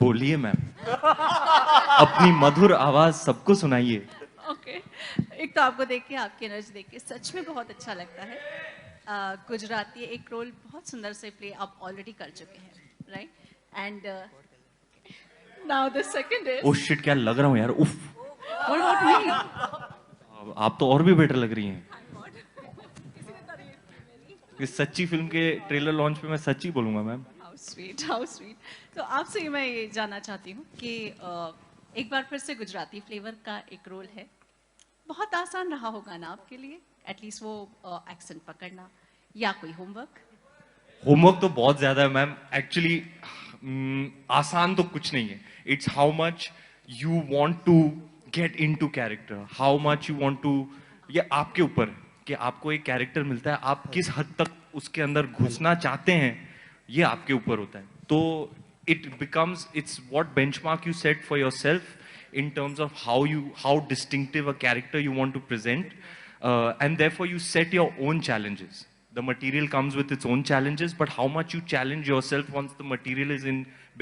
बोलिए मैम, अपनी मधुर आवाज सबको सुनाइए। ओके एक तो आपको देख के, आपकी एनर्जी देख के सच में बहुत अच्छा लगता है। गुजराती एक रोल बहुत सुंदर से प्ले आप ऑलरेडी कर चुके हैं, right? And now the second oh is shit, क्या लग रहा हूँ यार, उफ। What about me? आप तो और भी बेटर लग रही हैं। इस सच्ची फिल्म के ट्रेलर लॉन्च पे मैं सच्ची बोलूंगा ma'am. How sweet, how sweet. तो आपसे मैं ये जानना चाहती हूँ कि एक बार फिर से गुजराती फ्लेवर का एक रोल है, बहुत आसान रहा होगा ना आपके लिए, एटलीस्ट वो एक्सेंट पकड़ना, या कोई होमवर्क? होमवर्क तो बहुत ज्यादा है मैम एक्चुअली। आसान तो कुछ नहीं है। It's how much you want to get into character, how much you want to. ये आपके ऊपर है कि आपको एक कैरेक्टर मिलता है, आप किस हद तक उसके अंदर घुसना चाहते हैं, ये आपके ऊपर होता है। तो it becomes, it's what benchmark you set for yourself in terms of how distinctive a character you want to present, and therefore you set your own challenges. The material comes with its own challenges, but how much you challenge yourself once the material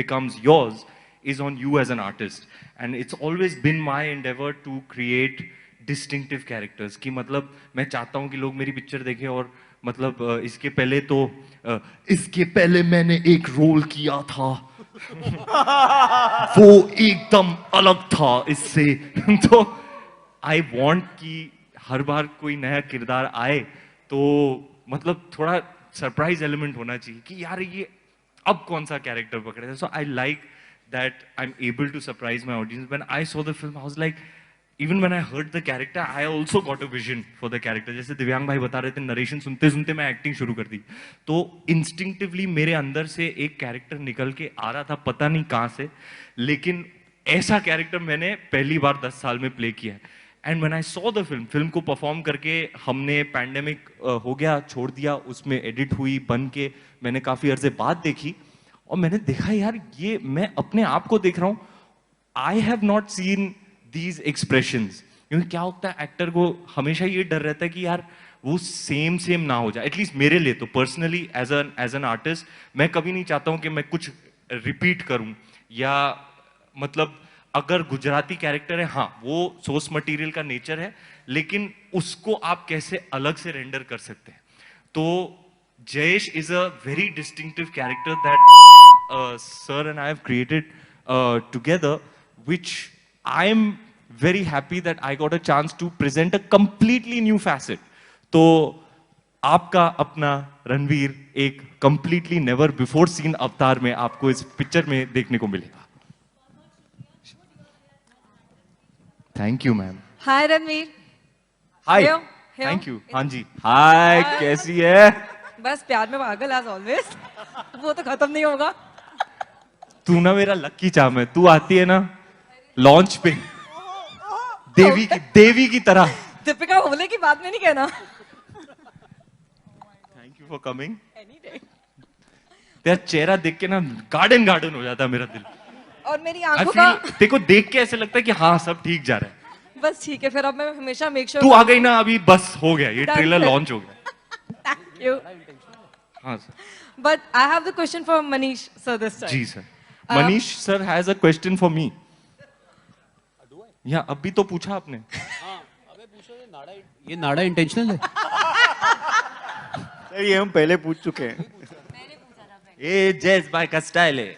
becomes yours is on you as an artist. And it's always been my endeavor to create distinctive characters कि मतलब मैं चाहता हूँ कि लोग मेरी picture देखें और मतलब इसके पहले मैंने एक रोल किया था वो एकदम अलग था इससे। तो आई वॉन्ट कि हर बार कोई नया किरदार आए तो मतलब थोड़ा सरप्राइज एलिमेंट होना चाहिए कि यार ये अब कौन सा कैरेक्टर पकड़े थे। So I like that I am able to surprise my audience. When I saw the film I was like, even when I heard the character I also got a vision for the character. जैसे दिव्यांग भाई बता रहे थे, narration सुनते सुनते मैं acting शुरू कर दी। तो इंस्टिंक्टिवली मेरे अंदर से एक कैरेक्टर निकल के आ रहा था, पता नहीं कहाँ से, लेकिन ऐसा कैरेक्टर मैंने पहली बार 10 साल में प्ले किया है। And when I saw the film को परफॉर्म करके, हमने पैंडेमिक हो गया छोड़ दिया, उसमें एडिट हुई बन के मैंने काफी अर्से बाद देखी और मैंने देखा यार ये मैं अपने आप को देख रहा हूँ। I have not seen these expressions. क्योंकि क्या होता है, एक्टर को हमेशा ये डर रहता है कि यार वो सेम ना हो जाए। एटलीस्ट मेरे लिए तो पर्सनली एज एन आर्टिस्ट मैं कभी नहीं चाहता हूं कि मैं कुछ रिपीट करूं, या मतलब अगर गुजराती कैरेक्टर है, हाँ वो सोर्स मटेरियल का नेचर है, लेकिन उसको आप कैसे अलग से रेंडर कर सकते हैं। तो Jayesh is a very distinctive character that sir and I have created together, which I'm very happy that I got a chance to present a completely new facet. तो आपका अपना रणवीर एक completely never before seen अवतार में आपको इस picture में देखने को मिलेगा। Thank you ma'am. Hi Ranveer. Hi. Here, here. Thank you. हाँ जी, हाय, कैसी है? बस प्यार में पागल एज ऑलवेज। वो तो खत्म नहीं होगा। तू ना मेरा लक्की चार्म है, तू आती है ना लॉन्च पे देवी की तरह। दीपिका बोले की बात में नहीं कहना। Thank you for coming. तेरा चेहरा देख के ना गार्डन हो जाता है मेरा दिल। और मेरी आंखों का देखो देख के ऐसे लगता है कि हाँ सब ठीक जा रहा है। बस ठीक है, फिर अब मैं हमेशा मेक श्योर तू आ गई ना अभी, बस हो गया, ये Done, ट्रेलर sir. लॉन्च हो गया। Thank you. हाँ sir. But I have the question for Manish sir this time. जी sir. Manish sir has a question for me. या अभी तो पूछा आपने। अबे पूछो, ये नाड़ा इंटेंशनल है। सर ये हम पहले पूछ चुके हैं। ये जैज भाई का स्टाइल है।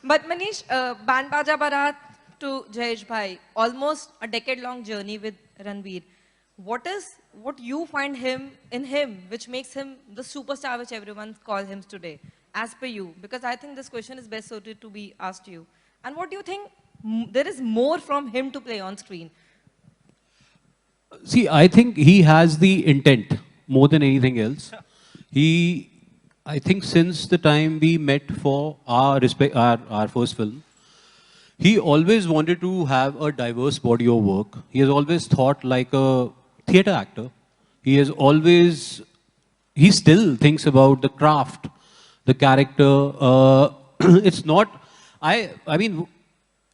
But Manish, Band Baja Barat to Jayesh Bhai, almost a decade-long journey with Ranveer. What you find in him, which makes him the superstar which everyone calls him today, as per you? Because I think this question is best suited to be asked to you. And what do you think there is more from him to play on screen? See, I think he has the intent more than anything else. I think since the time we met for our first film, he always wanted to have a diverse body of work. He has always thought like a theatre actor. He still thinks about the craft, the character. It's not, I mean,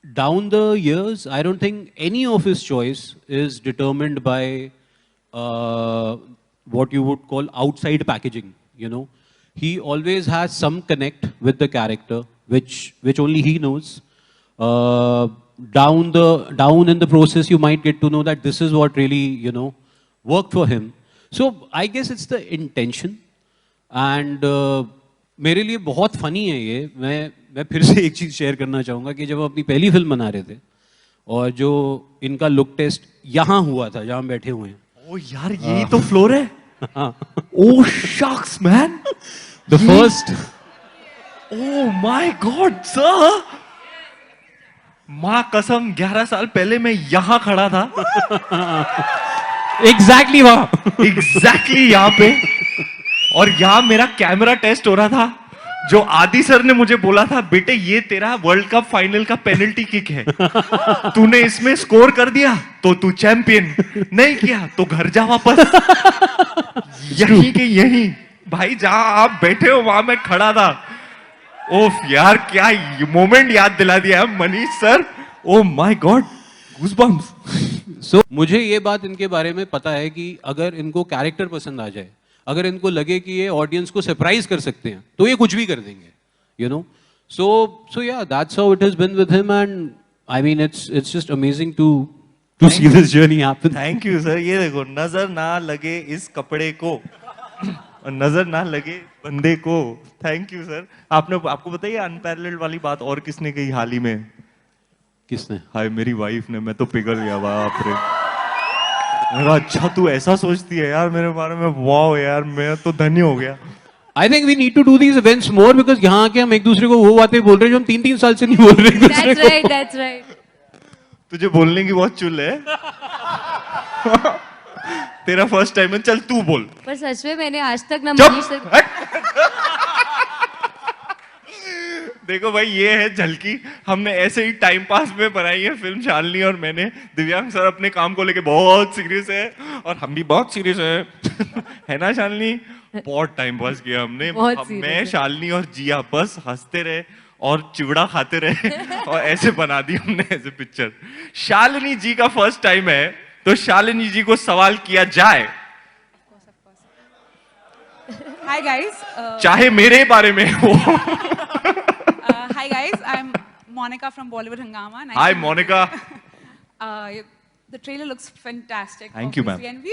down the years, I don't think any of his choice is determined by what you would call outside packaging, you know. he always has some connect with the character, which only he knows. Down in the process, you might get to know that this is what really, worked for him. So I guess it's the intention. And मेरे लिए बहुत funny है ये. मैं फिर से एक चीज़ share करना चाहूँगा कि जब हम अपनी पहली फिल्म बना रहे थे और जो इनका लुक टेस्ट यहाँ हुआ था, जहाँ हम बैठे हुए हैं. ओ यार, यही तो फ्लोर है. Oh shocks man. The first. Oh my god sir, माँ कसम 11 साल पहले मैं यहाँ खड़ा था. एग्जैक्टली वहाँ. एग्जैक्टली यहाँ पे. और यहाँ मेरा कैमरा टेस्ट हो रहा था. जो आदि सर ने मुझे बोला था, बेटे ये तेरा वर्ल्ड कप फाइनल का पेनल्टी किक है, तूने इसमें स्कोर कर दिया तो तू चैंपियन, नहीं किया तो घर जा वापस. यहीं के यहीं भाई, जहां आप बैठे हो वहां मैं खड़ा था. ओफ यार, क्या मोमेंट याद दिला दिया है Manish sir. Oh my god, goosebumps. So मुझे ये बात इनके बारे में पता है कि अगर इनको कैरेक्टर पसंद आ जाए, अगर इनको लगे कि ये ऑडियंस को सरप्राइज कर सकते हैं, तो ये कुछ भी कर देंगे, so yeah, that's how it has been with him. And I mean, it's just amazing to see this journey happen. Thank you sir. ये देखो, नजर ना लगे इस कपड़े को, नजर ना लगे बंदे को. Thank you sir. आपको बताइए अनपैरेलल्ड वाली बात और किसने कही हाल ही में? किसने? हाय, मेरी वाइफ ने. मैं तो पिघल गया, बाप रे. मैंने कहा, अच्छा तू ऐसा सोचती है यार मेरे बारे में. वाओ यार, मैं तो धन्य हो गया. I think we need to do these events more because यहाँ आके हम एक दूसरे को वो बातें बोल रहे हैं जो हम 3-3 साल से नहीं बोल रहे एक दूसरे को. That's right. तुझे बोलने की बहुत चुल है. तेरा फर्स्ट टाइम है, चल तू बोल. पर सच में मैंने आज तक ना चुप. मनीष सर. देखो भाई, ये है झलकी. हमने ऐसे ही टाइम पास में बनाई है फिल्म, शालिनी और मैंने. दिव्यांग सर अपने काम को लेके बहुत सीरियस है और हम भी बहुत सीरियस है. है ना शालिनी? बहुत टाइम पास किया हमने. मैं, शालिनी और जिया बस हंसते रहे और चिवड़ा खाते रहे और ऐसे बना दी हमने ऐसे पिक्चर. शालिनी जी का फर्स्ट टाइम है, तो शालिनी जी को सवाल किया जाए. Hi guys. चाहे मेरे बारे में हो. Hi guys. I'm Monica from Bollywood Hungama. Nice Hi to meet you. Monica. The trailer looks fantastic. Thank you, ma'am. obviously, And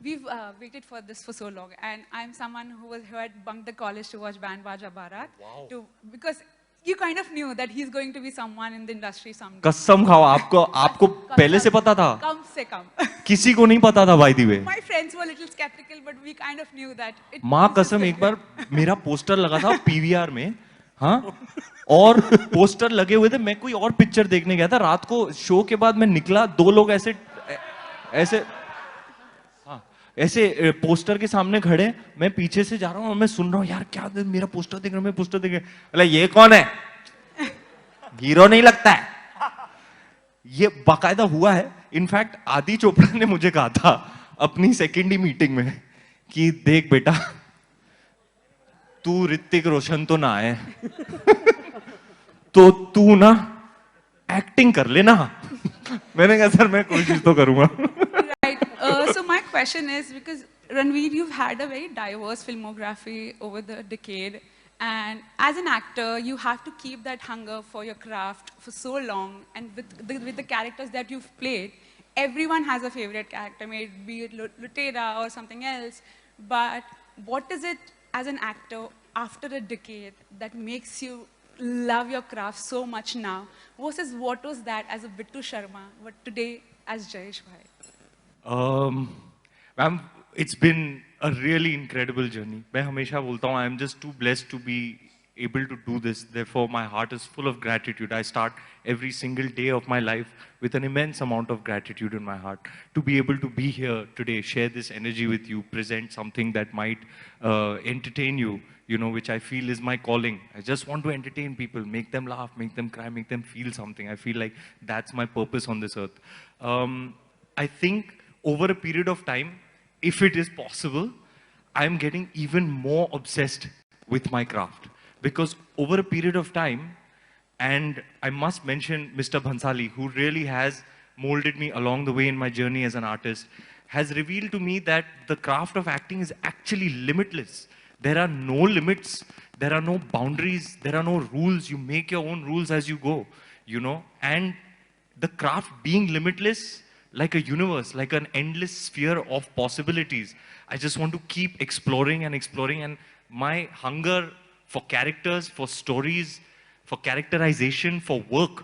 we've waited for this for so long. And I'm someone who had bunked the college to watch Band Baja Barat. Wow. Because you kind of knew that he's going to be someone in the industry someday. कसम खाओ, आपको पहले से पता था? कम से कम. किसी को नहीं पता था by the way. My friends were a little skeptical, but we kind of knew that. माँ कसम, एक बार मेरा पोस्टर लगा था पीवीआर में. हाँ, और पोस्टर लगे हुए थे. मैं कोई और पिक्चर देखने गया था रात को. शो के बाद मैं निकला, 2 लोग ऐसे ऐसे पोस्टर के सामने खड़े. मैं पीछे से जा रहा हूँ और मैं सुन रहा हूँ, यार क्या मेरा पोस्टर देख रहा हूँ, मैं पोस्टर देख रहा हूँ. अरे ये कौन है? हीरो नहीं लगता है. ये बाकायदा हुआ है. इनफैक्ट आदि चोपड़ा ने मुझे कहा था अपनी सेकेंडरी मीटिंग में कि देख बेटा, तू ऋतिक रोशन तो ना है, तो तू ना एक्टिंग कर लेना. मैंने कहा सर मैं कोशिश तो करूंगा. Right. So my question is, because Ranveer, you've had a very diverse filmography over the decade, and as an actor, you have to keep that hunger for your craft for so long. And with the characters that you've played, everyone has a favorite character, be it Lutera or something else. But what is it as an actor after a decade that makes you love your craft so much now, versus what was that as a Bittu Sharma, but today as Jayesh Bhai? Ma'am, it's been a really incredible journey. मैं हमेशा बोलता हूँ, I am just too blessed to be able to do this. Therefore, my heart is full of gratitude. I start every single day of my life with an immense amount of gratitude in my heart. To be able to be here today, share this energy with you, present something that might entertain you, you know, which I feel is my calling. I just want to entertain people, make them laugh, make them cry, make them feel something. I feel like that's my purpose on this earth. I think over a period of time, if it is possible, I'm getting even more obsessed with my craft. Because over a period of time, and I must mention Mr. Bhansali, who really has molded me along the way in my journey as an artist, has revealed to me that the craft of acting is actually limitless. There are no limits, there are no boundaries, there are no rules. You make your own rules as you go, you know. And the craft being limitless, like a universe, like an endless sphere of possibilities. I just want to keep exploring and exploring, and my hunger for characters, for stories, for characterization, for work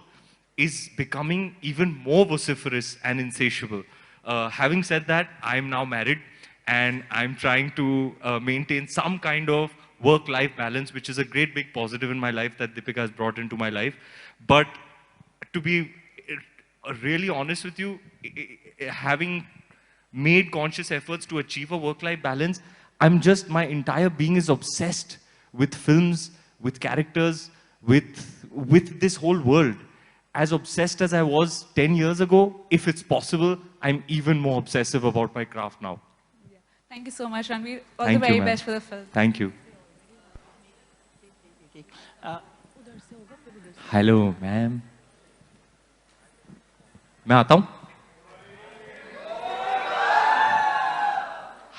is becoming even more vociferous and insatiable. Having said that, I'm now married and I'm trying to maintain some kind of work-life balance, which is a great big positive in my life that Deepika has brought into my life. But to be really honest with you, having made conscious efforts to achieve a work-life balance, my entire being is obsessed with films, with characters, with this whole world. As obsessed as I was 10 years ago, if it's possible, I'm even more obsessive about my craft now. Thank you so much, Ranveer. All Thank the you, very ma'am. best for the film. Thank you. Hello ma'am, मैं आता हूं.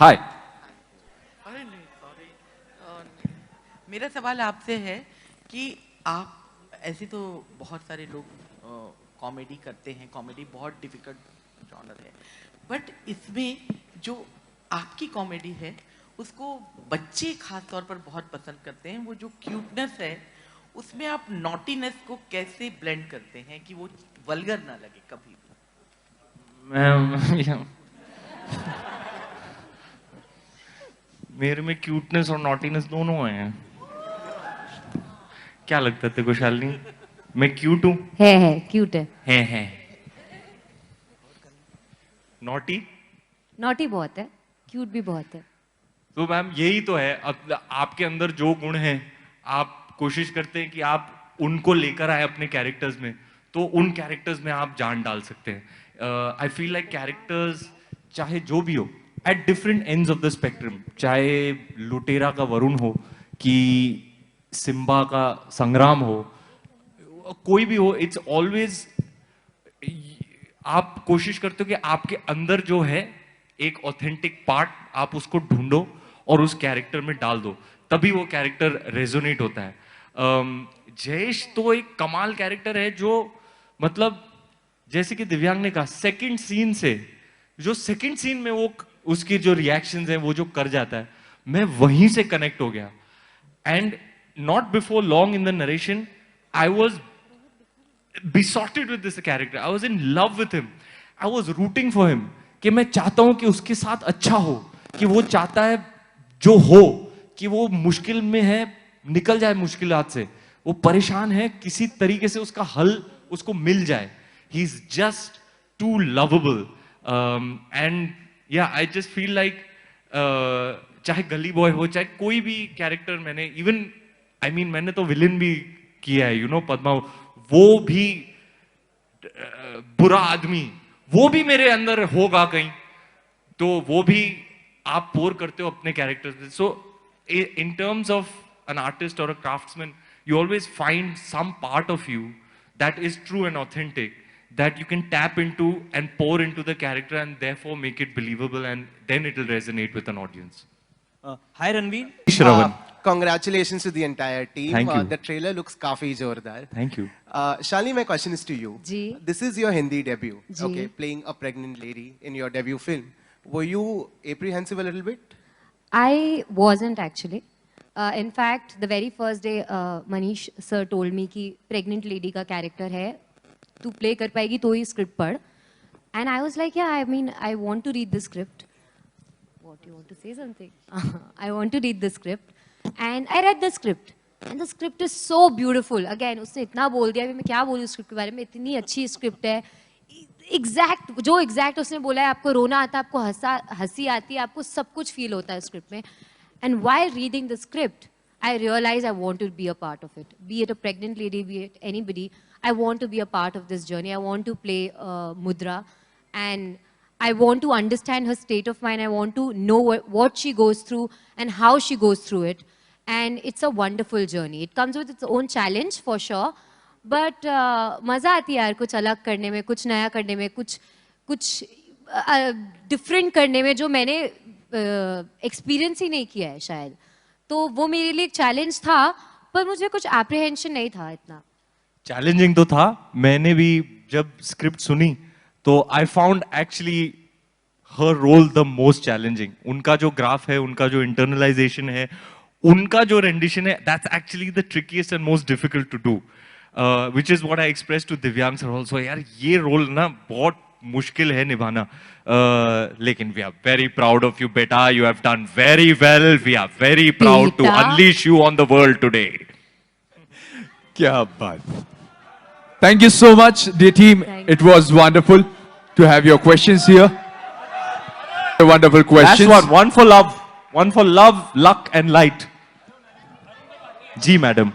हाय. अरे नहीं, sorry. मेरा सवाल आपसे है कि आप ऐसे तो बहुत सारे लोग कॉमेडी करते हैं, कॉमेडी बहुत डिफिकल्ट जॉनर है, बट इसमें जो आपकी कॉमेडी है उसको बच्चे खास तौर पर बहुत पसंद करते हैं. वो जो क्यूटनेस है उसमें आप नॉटीनेस को कैसे ब्लेंड करते हैं कि वो वल्गर ना लगे कभी भी? मैम, मेरे में क्यूटनेस और नॉटीनेस दोनों हैं. क्या लगता है तेरे को शालिनी? मैं क्यूट हूँ? है क्यूट है. है. नॉटी? नॉटी बहुत है, क्यूट भी बहुत है. तो मैम यही तो है, अब आपके अंदर जो गुण हैं आप कोशिश करते हैं कि आप उनको लेकर आए अपने कैरेक्टर्स में, तो उन कैरेक्टर्स में आप जान डाल सकते हैं. आई फील लाइक कैरेक्टर्स चाहे जो भी हो, at different ends of the spectrum, चाहे लुटेरा का वरुण हो कि सिम्बा का संग्राम हो, कोई भी हो, इट्स ऑलवेज आप कोशिश करते हो कि आपके अंदर जो है एक ऑथेंटिक पार्ट आप उसको ढूंढो और उस कैरेक्टर में डाल दो, तभी वो कैरेक्टर रेजोनेट होता है. जयेश तो एक कमाल कैरेक्टर है जो मतलब जैसे कि दिव्यांग ने कहा, सेकंड सीन में वो उसके जो रिएक्शंस हैं वो जो कर जाता है, मैं वहीं से कनेक्ट हो गया. And not before long in the narration I was besotted with this character. I was in love with him. I was rooting for him. कि मैं चाहता हूं कि उसके साथ अच्छा हो, कि वो चाहता है जो हो, कि वो मुश्किल में है निकल जाए मुश्किलात से, वो परेशान है किसी तरीके से उसका हल उसको मिल जाए. He is just too lovable. And yeah, I just feel like चाहे गली बॉय हो, चाहे कोई भी कैरेक्टर मैंने तो विलन भी किया है, यू नो, पद्मा, वो भी बुरा आदमी, वो भी मेरे अंदर होगा कहीं, तो वो भी आप पोर करते हो अपने कैरेक्टर्स में. So in terms of an artist और a craftsman, you always find some part of you that is true and authentic, that you can tap into and pour into the character and therefore make it believable, and then it will resonate with an audience. Hi Ranveer. Shravan. Congratulations to the entire team. Thank you. The trailer looks काफी जोरदार. Thank you. Shalini, my question is to you. Ji. This is your Hindi debut. Ji. Okay, playing a pregnant lady in your debut film. Were you apprehensive a little bit? I wasn't actually. In fact, the very first day, Manish sir told me कि pregnant lady का character है, तू play कर पाएगी तो ही script पढ़. And I was like, yeah, I mean, I want to read the script. What, you want to say something? I want to read the script. And I read the script. And the script is so beautiful. Again, उसने इतना बोल दिया, मैं क्या बोलूँ script के बारे में, इतनी अच्छी script है. जो exact उसने बोला है, आपको रोना आता है, आपको हंसी आती है, आपको सब कुछ feel होता है script में. And while reading the script, I realized I want to be a part of it. Be it a pregnant lady, be it anybody, I want to be a part of this journey. I want to play Mudra, and I want to understand her state of mind. I want to know what she goes through and how she goes through it. And it's a wonderful journey. It comes with its own challenge for sure. But मज़ा आती है यार कुछ अलग करने में, कुछ नया करने में, कुछ different करने में जो मैंने एक्सपीरियंस ही नहीं किया है शायद. तो वो मेरे लिए एक चैलेंज था, पर मुझे कुछ एप्रीहेंशन नहीं था इतना। चैलेंजिंग तो था। मैंने भी जब स्क्रिप्ट सुनी तो आई फाउंड एक्चुअली हर रोल द मोस्ट चैलेंजिंग। उनका जो ग्राफ है, उनका जो इंटरनलाइजेशन है, उनका जो रेंडिशन है, that's actually the trickiest and most difficult to do, which is what I express to Divyang sir also. यार ये रोल ना बहुत मुश्किल है निभाना, लेकिन we are very proud of you बेटा, you have done very well, we are very proud to unleash you on the world today. क्या बात। Thank you so much, dear team. It was wonderful to have your questions here. Wonderful questions. That's what, one for love, luck and light. जी madam.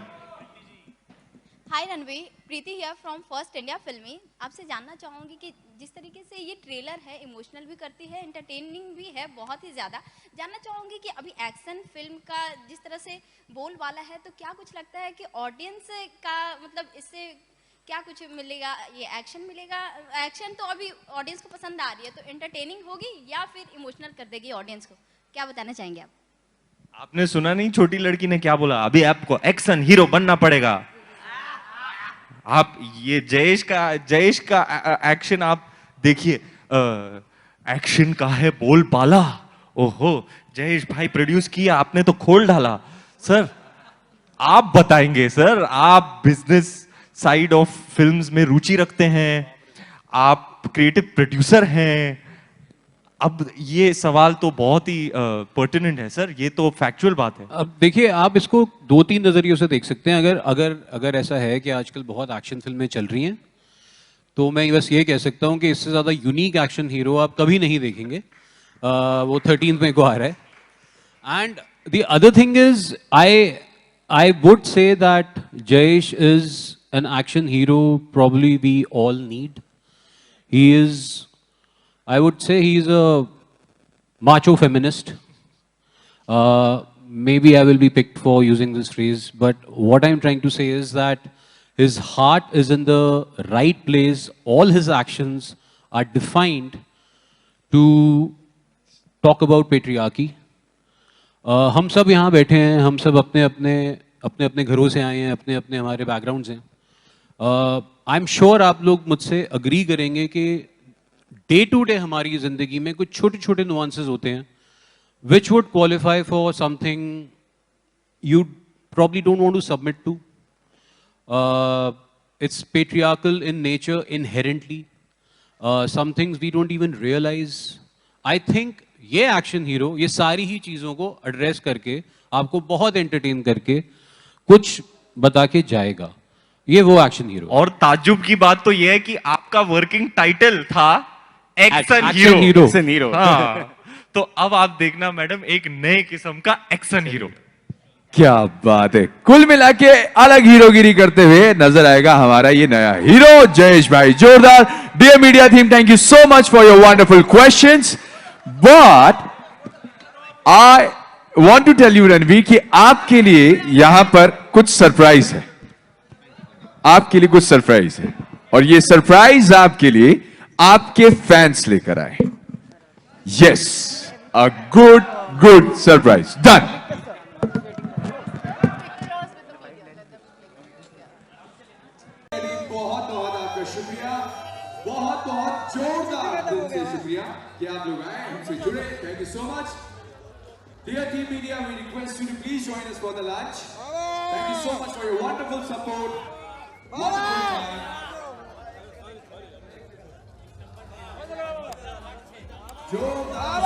Hi Ranveer, Preeti here from First India Filmy. आपसे जानना चाहूँगी कि जिस तरीके से ये trailer है, इमोशनल भी करती है, एंटरटेनिंग भी है बहुत ही ज़्यादा। जानना चाहूँगी कि अभी एक्शन फिल्म का जिस तरह से बोल वाला है, तो क्या कुछ लगता है कि ऑडियंस का मतलब इससे क्या कुछ मिलेगा? ये एक्शन मिलेगा, एक्शन तो अभी ऑडियंस को पसंद आ रही है, तो एंटरटेनिंग होगी या फिर इमोशनल कर देगी ऑडियंस को? क्या बताना चाहेंगे आप? आपने सुना नहीं छोटी लड़की ने क्या बोला? अभी आपको एक्शन हीरो बनना पड़ेगा। आप ये जयेश का एक्शन आप देखिए, एक्शन का है बोल बाला। ओहो, जयेश भाई प्रोड्यूस किया, आपने तो खोल डाला। सर आप बताएंगे, सर आप बिजनेस साइड ऑफ फिल्म्स में रुचि रखते हैं, आप क्रिएटिव प्रोड्यूसर हैं। अब ये सवाल तो बहुत ही पर्टिनेंट है सर, ये तो फैक्चुअल बात है। अब देखिए, आप इसको 2-3 नजरियों से देख सकते हैं। अगर ऐसा है कि आजकल बहुत एक्शन फिल्में चल रही हैं, तो मैं बस ये कह सकता हूं कि इससे ज्यादा यूनिक एक्शन हीरो आप कभी नहीं देखेंगे। वो 13th में को आ रहा है। And the other thing is, I would say that Jayesh is an action hero probably we all need. He is, I would say he is a macho feminist. Maybe I will be picked for using this phrase, but what I'm trying to say is that his heart is in the right place. All his actions are defined to talk about patriarchy. हम सब यहाँ बैठे हैं, हम सब अपने घरों से आए हैं, अपने हमारे बैकग्राउंड से। आई एम श्योर आप लोग मुझसे अग्री करेंगे कि डे टू डे हमारी जिंदगी में कुछ छोटे छोटे नुआंसेस होते हैं which would qualify for something you probably don't want to submit to. It's patriarchal in nature inherently, some things we don't even realise. I think ये एक्शन हीरो ये सारी ही चीज़ों को एड्रेस करके आपको बहुत एंटरटेन करके कुछ बता के जाएगा। ये वो एक्शन हीरो। और ताज्जुब की बात तो ये है कि आपका वर्किंग टाइटल था एक्शन हीरो। हाँ, तो अब आप देखना मैडम एक नए किस्म का एक्शन हीरो। क्या बात है। कुल मिला के अलग हीरोगिरी करते हुए नजर आएगा हमारा ये नया हीरो जयेश भाई। जोरदार। Dear media team, thank you so much for your wonderful questions. But I want to tell you Ranveer कि आपके लिए यहां पर कुछ सरप्राइज है। आपके लिए कुछ सरप्राइज है, और ये सरप्राइज आपके लिए आपके फैंस लेकर आए। Yes, a good surprise. Done. बहुत बहुत आपका शुक्रिया, बहुत बहुत जोरदार दिल से शुक्रिया कि आप लोग आए, हमसे जुड़े। Thank you so much. Dear team media, we request you to please join us for the lunch. Thank you so much for your wonderful support. Wonderful time. जोरदार।